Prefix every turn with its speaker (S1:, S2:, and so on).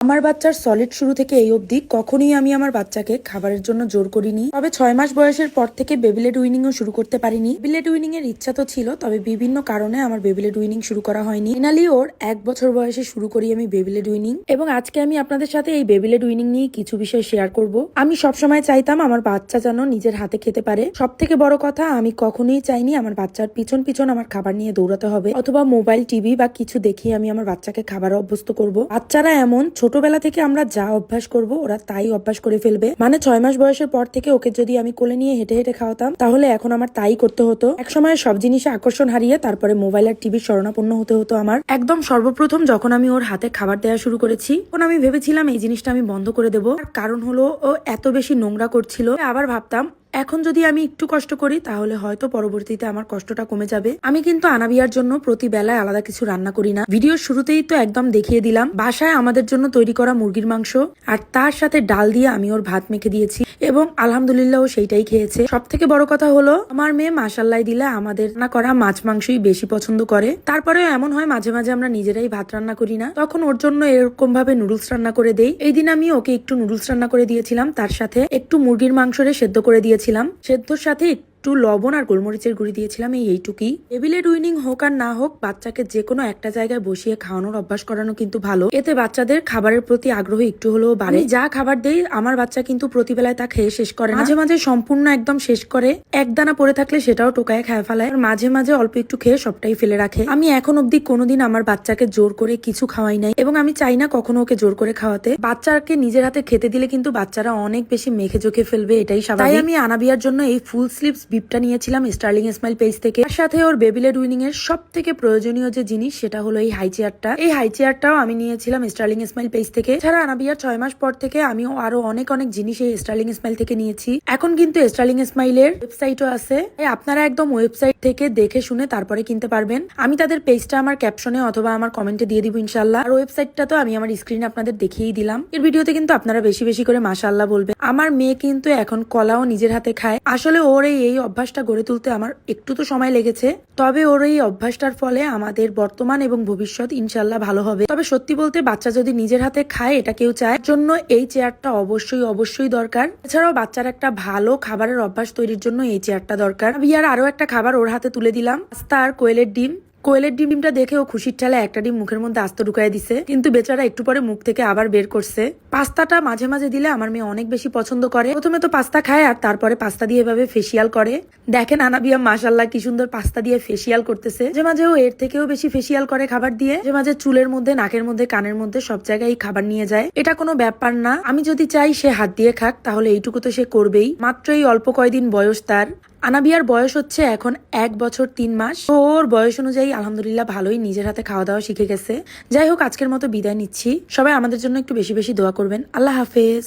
S1: আমার বাচ্চার সলিড শুরু থেকে এই অবধি কখনোই আমি আমার বাচ্চাকে খাবারের জন্য জোর করিনি। তবে 6 মাস বয়সের পর থেকে বেবিলেট উইনিংও শুরু করতে পারিনি। বেবিলেট উইনিং এর ইচ্ছা তো ছিল, তবে বিভিন্ন কারণে আমার বেবিলেট উইনিং শুরু করা হয়নি। ফাইনালি ওর 1 বছর বয়সে শুরু করি আমি বেবিলেট উইনিং, এবং আজকে আমি আপনাদের সাথে এই বেবিলেট উইনিং নিয়ে কিছু বিষয় শেয়ার করব। আমি সবসময় চাইতাম আমার বাচ্চা যেন নিজের হাতে খেতে পারে। সব থেকে বড় কথা, আমি কখনোই চাইনি আমার বাচ্চার পিছন পিছন আমার খাবার নিয়ে দৌড়াতে হবে, অথবা মোবাইল টিভি বা কিছু দেখিয়ে আমি আমার বাচ্চাকে খাবার অভ্যস্ত করব। বাচ্চারা এমন, ছোটবেলা থেকে আমরা যা অভ্যাস করব ওরা তাই অভ্যাস করে ফেলবে। মানে 6 মাস বয়সের পর থেকে ওকে যদি আমি কোলে নিয়ে হেঁটে হেঁটে খাওয়াতাম, তাহলে এখন আমার তাই করতে হতো। একসময় সব জিনিসে আকর্ষণ হারিয়ে তারপরে মোবাইল আর টিভির শরণাপন্ন হতে হতো আমার। একদম সর্বপ্রথম যখন আমি ওর হাতে খাবার দেওয়া শুরু করেছি, তখন আমি ভেবেছিলাম এই জিনিসটা আমি বন্ধ করে দেবো। কারণ হলো ও এত বেশি নোংরা করছিল। আবার ভাবতাম এখন যদি আমি একটু কষ্ট করি তাহলে হয়তো পরবর্তীতে আমার কষ্টটা কমে যাবে। আমি কিন্তু আনাবিয়ার জন্য প্রতি বেলায় আলাদা কিছু রান্না করি না। ভিডিওর শুরুতেই তো একদম দেখিয়ে দিলাম বাসায় আমাদের জন্য তৈরি করা মুরগির মাংস, আর তার সাথে ডাল দিয়ে আমি ওর ভাত মেখে দিয়েছি, এবং আলহামদুলিল্লাহ ও সেইটাই খেয়েছে। সব থেকে বড় কথা হলো আমার মেয়ে মাশাল্লাহ দিলে আমাদের না করা মাছ মাংসই বেশি পছন্দ করে। তারপরেও এমন হয় মাঝে মাঝে আমরা নিজেরাই ভাত রান্না করি না, তখন ওর জন্য এরকম ভাবে নুডলস রান্না করে দেই। এই দিন আমি ওকে একটু নুডলস রান্না করে দিয়েছিলাম, তার সাথে একটু মুরগির মাংসরে সেদ্ধ করে দিয়েছিলাম। সেদ্ধর সাথে একটু লবণ আর গোলমরিচের গুঁড়ি দিয়েছিলাম। এইটুকুই। বেবিলেট উইনিং হোক আর না হোক, বাচ্চাকে যে কোনো একটা জায়গায় বসিয়ে খাওয়ানোর অভ্যাস করানো কিন্তু ভালো। এতে বাচ্চাদের খাবারের প্রতি আগ্রহ একটু হলেও বাড়ে। যা খাবার দেই আমার বাচ্চা কিন্তু প্রতিবেলায় তা খেয়ে শেষ করে, মাঝে মাঝে সম্পূর্ণ একদম শেষ করে, এক দানা পড়ে থাকলে সেটাও টোকায় খায় ফেলায়, মাঝে মাঝে অল্প একটু খেয়ে সবটাই ফেলে রাখে। আমি এখন অব্দি কোনোদিন আমার বাচ্চাকে জোর করে কিছু খাওয়াই নাই, এবং আমি চাই না কখনো ওকে জোর করে খাওয়াতে। বাচ্চাকে নিজের হাতে খেতে দিলে কিন্তু বাচ্চারা অনেক বেশি মেখে চোখে ফেলবে, এটাই স্বাভাবিক। তাই আমি আনাবিয়ার জন্য এই ফুল স্লিভস বিপটা নিয়েছিলাম স্টার্লিং স্মাইল পেজ থেকে। তার সাথে ওর বেবিলেট উইনিং এর সব থেকে প্রয়োজনীয় যে জিনিস সেটা হলো এই হাই চেয়ারটা। এই হাই চেয়ারটাও আমি নিয়েছিলাম স্টার্লিং স্মাইল পেজ থেকে। ছাড়া আনাবিয়ার 6 মাস পর থেকে আমি আরো অনেক অনেক জিনিস এই স্টার্লিং স্মাইল থেকে নিয়েছি। এখন কিন্তু স্টার্লিং স্মাইলের ওয়েবসাইটও আছে, আপনারা একদম ওয়েবসাইট থেকে দেখে শুনে তারপরে কিনতে পারবেন। আমি তাদের পেজটা আমার ক্যাপশনে অথবা আমার কমেন্টে দিয়ে দিব ইনশাল্লাহ। আর ওয়েবসাইটটা তো আমি আমার স্ক্রিনে আপনাদের দেখিয়েই দিলাম। এর ভিডিওতে কিন্তু আপনারা বেশি বেশি করে মাশাআল্লাহ বলবেন। আমার মেয়ে কিন্তু এখন কলাও নিজের হাতে খায়। আসলে ওর এই অভ্যাসটা গড়ে তুলতে আমার একটু তো সময় লেগেছে, তবে ওর এই অভ্যাসটার ফলে আমাদের বর্তমান এবং ভবিষ্যৎ ইনশাল্লাহ ভালো হবে। তবে সত্যি বলতে বাচ্চা যদি নিজের হাতে খায়, এটা কেউ চায়, জন্য এই চেয়ারটা অবশ্যই অবশ্যই দরকার। এছাড়াও বাচ্চার একটা ভালো খাবারের অভ্যাস তৈরির জন্য এই চেয়ারটা দরকার। বিয়ার আরো একটা খাবার ওর হাতে তুলে দিলাম, পাস্তা আর কোয়েলের ডিম। কোয়েলের ডিমটা দেখে ও খুশির ঠেলে একটা ডিম মুখের মধ্যে আস্ত ঢুকাই দিছে, কিন্তু বেচারা একটু পরে মুখ থেকে আবার বের করছে। পাস্তাটা মাঝে মাঝে দিলে আমার মেয়ে অনেক বেশি পছন্দ করে। প্রথমে তো পাস্তা খায় আর তারপরে পাস্তা দিয়ে এভাবে ফেসিয়াল করে। দেখেন আনাবিয়া মাশাল্লাহ কি সুন্দর পাস্তা দিয়ে ফেসিয়াল করতেছে। যে মাঝে ও এর থেকেও বেশি ফেসিয়াল করে খাবার দিয়ে। যে মাঝে চুলের মধ্যে, নাকের মধ্যে, কানের মধ্যে সব জায়গায় খাবার নিয়ে যায়। এটা কোনো ব্যাপার না। আমি যদি চাই সে হাত দিয়ে খাক, তাহলে এইটুকু তো সে করবেই। মাত্র এই অল্প কয়দিন বয়স তার। আনাবিয়ার বয়স হচ্ছে এখন 1 বছর 3 মাস। ওর বয়স অনুযায়ী আলহামদুলিল্লাহ ভালোই নিজের হাতে খাওয়া দাওয়া শিখে গেছে। যাই হোক, আজকের মতো বিদায় নিচ্ছি। সবাই আমাদের জন্য একটু বেশি বেশি দোয়া করবেন। আল্লাহ হাফেজ।